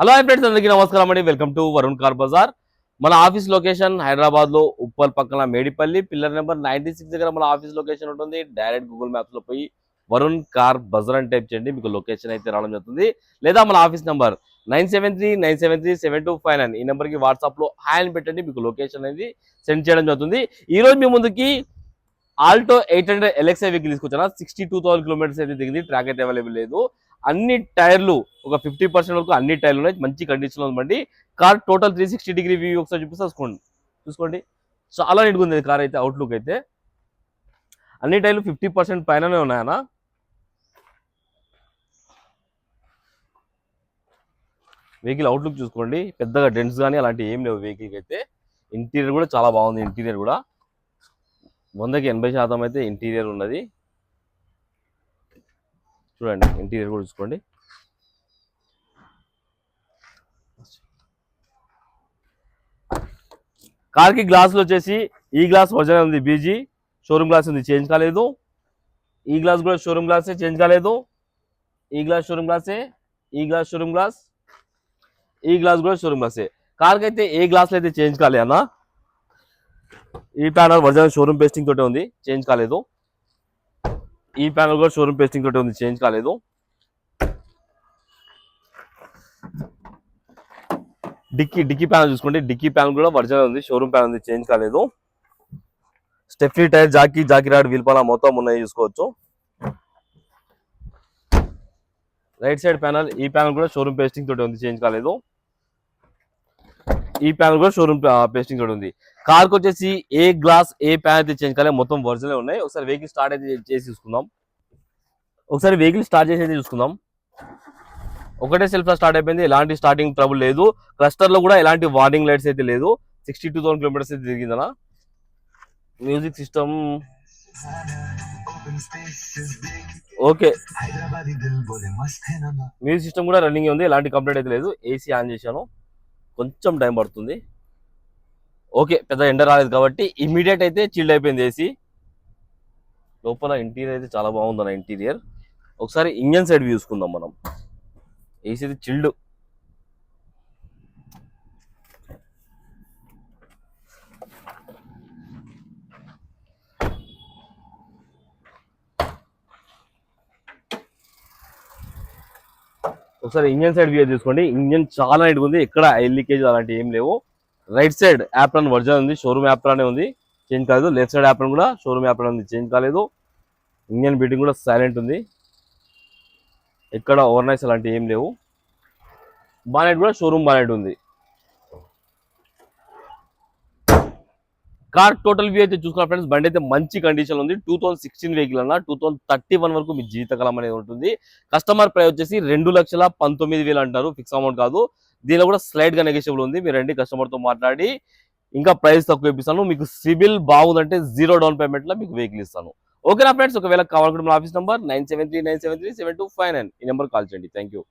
Hello friends, అందరికీ నమస్కారం అండి. Welcome to Varun car bazaar. మన ఆఫీస్ లొకేషన్ హైదరాబాద్ లో ఉప్పల్ పక్కన మేడిపల్లి పిల్లర్ నెంబర్ 96 దగ్గర మన ఆఫీస్ లొకేషన్ ఉంటుంది. డైరెక్ట్ గూగుల్ మ్యాప్స్ లో పోయి వరుణ్ కార్ బజార్ అని టైప్ చేయండి, మీకు లొకేషన్ అయితే రావడం జరుగుతుంది. లేదా మన ఆఫీస్ నెంబర్ 9739737259 ఈ నెంబర్ కి వాట్సాప్ లో హాయ్ అని పెట్టండి, మీకు లొకేషన్ అనేది సెండ్ చేయడం జరుగుతుంది. ఈ రోజు మీ ముందుకి ఆల్టో 800 ఎల్ఎక్స్ఐ వెహికల్ తీసుకొచ్చాను. 62,000 కిలోమీటర్స్ అయితే దిగింది. ట్రాక్ అయితే అవైలబుల్ లేదు. అన్ని టైర్లు ఒక 50% వరకు అన్ని టైర్లు ఉన్నాయి, మంచి కండిషన్ లో ఉందండి. కార్ టోటల్ 360 డిగ్రీ వ్యూ ఒకసారి చూసుకోండి. చాలా నీట్గా ఉంది కార్ అయితే. అవుట్లుక్ అయితే అన్ని టైర్లు 50% పైననే ఉన్నాయన్న. వెహికల్ అవుట్లుక్ చూసుకోండి, పెద్దగా డెంట్స్ కానీ అలాంటి ఏం లేవు వెహికల్కి అయితే. ఇంటీరియర్ కూడా చాలా బాగుంది. ఇంటీరియర్ కూడా 100కి 80% అయితే ఇంటీరియర్ ఉన్నది. చూడండి, ఇంటీరియర్ కూడా చూసుకోండి. కార్కి గ్లాసులు వచ్చేసి ఈ గ్లాస్ ఒరిజినల్ ఉంది, బీజీ షోరూమ్ గ్లాస్ ఉంది, చేంజ్ కాలేదు. ఈ గ్లాస్ కూడా షోరూమ్ గ్లాసే, చేంజ్ కాలేదు. ఈ గ్లాస్ షోరూమ్ గ్లాసే, ఈ గ్లాస్ షోరూమ్ గ్లాస్, ఈ గ్లాస్ కూడా షోరూమ్ గ్లాసే. కార్కి అయితే ఏ గ్లాసులు అయితే చేంజ్ కాలే అన్న. ఈ ప్యానల్ ఒరిజినల్ షోరూమ్ పేస్టింగ్ తోటే ఉంది, చేంజ్ కాలేదు. ఈ ప్యానల్ కూడా షోరూమ్ పేస్టింగ్ తోటే ఉంది, చేంజ్ కాలేదు. డిక్కీ ప్యానల్ చూసుకోండి, డిక్కీ ప్యానల్ కూడా ఒరిజినల్ ఉంది, షోరూమ్ ప్యానల్ ఉంది, చేంజ్ కాలేదు. స్టెఫ్నీ టైర్, జాకీ రాడ్, వీల్పాల మొత్తం ఉన్నాయి, చూసుకోవచ్చు. రైట్ సైడ్ ప్యానల్, ఈ ప్యానల్ కూడా షోరూమ్ పేస్టింగ్ తోటి ఉంది, చేంజ్ కాలేదు. ఈ ప్యానల్ కూడా షోరూమ్ పేస్టింగ్ తోటి ఉంది. కార్కి వచ్చేసి ఏ గ్లాస్ ఏ ప్యానల్ అయితే చేంజ్ కాలేదు, మొత్తం ఒరిజినల్ ఉన్నాయి. ఒకసారి వెహికల్ స్టార్ట్ అయితే చేసి చూసుకుందాం. ఒకటే సెల్ఫ్ స్టార్ట్ అయిపోయింది, ఎలాంటి స్టార్టింగ్ ట్రబుల్ లేదు. క్లస్టర్ లో కూడా ఎలాంటి వార్నింగ్ లైట్స్ అయితే లేదు. 62,000 కిలోమీటర్స్ అయితే తిరిగిందనా. Music system okay, music system కూడా రన్నింగ్ ఉంది, ఎలాంటి కంప్లైంట్ అయితే లేదు. ఏసీ ఆన్ చేశాను, కొంచెం టైం పడుతుంది. ఓకే, పెద్ద ఎండ రాలేదు కాబట్టి ఇమీడియట్ అయితే చిల్డ్ అయిపోయింది ఏసీ. లోపల ఇంటీరియర్ అయితే చాలా బాగుందన్న. ఇంటీరియర్ ఒకసారి ఇంజన్ సైడ్ వ్యూ చూసుకుందాం మనం. ఏసీ అయితే చిల్డ్. ఒకసారి ఇంజన్ సైడ్ వ్యూ చూసుకోండి. ఇంజన్ చాలా నీట్గా ఉంది, ఎక్కడ ఆయిల్ లీకేజ్ అలాంటి ఏం లేవు. రైట్ సైడ్ యాప్రాన్ ఒరిజినల్ ఉంది, షోరూమ్ యాప్రానే ఉంది, చేంజ్ కాలేదు. లెఫ్ట్ సైడ్ యాప్రాన్ కూడా షోరూమ్ యాప్రాన్ ఉంది, చేంజ్ కాలేదు. ఇంజన్ బీటింగ్ కూడా సైలెంట్ ఉంది, ఎక్కడ ఓవర్ నైట్స్ అలాంటి ఏం లేవు. బానెట్ కూడా షోరూమ్ బానెట్ ఉంది. కార్ టోటల్ వ్యూ అయితే చూసుకున్న ఫ్రెండ్స్, బండి అయితే మంచి కండిషన్ ఉంది. 2016 వెహికల్ అన్న. 2031 వరకు మీ జీవితకాలం అనేది ఉంటుంది. కస్టమర్ ప్రైస్ వచ్చేసి 2,19,000 అంటారు, ఫిక్స్ అమౌంట్ కాదు. దీనిలో కూడా స్లైడ్ గా నెగోషియబుల్ ఉంది. మీరు రండి, కస్టమర్ తో మాట్లాడి ఇంకా ప్రైస్ తక్కువ ఇప్పిస్తాను. మీకు సిబిల్ బాగుందంటే 0 డౌన్ పేమెంట్ లో మీకు వెహికల్ ఇస్తాను. ఓకేనా ఫ్రెండ్స్, ఒకవేళ కావాలనుకుంటే మన ఆఫీస్ నెంబర్ 9739737259 ఈ నెంబర్ కాల్ చేయండి. Thank you.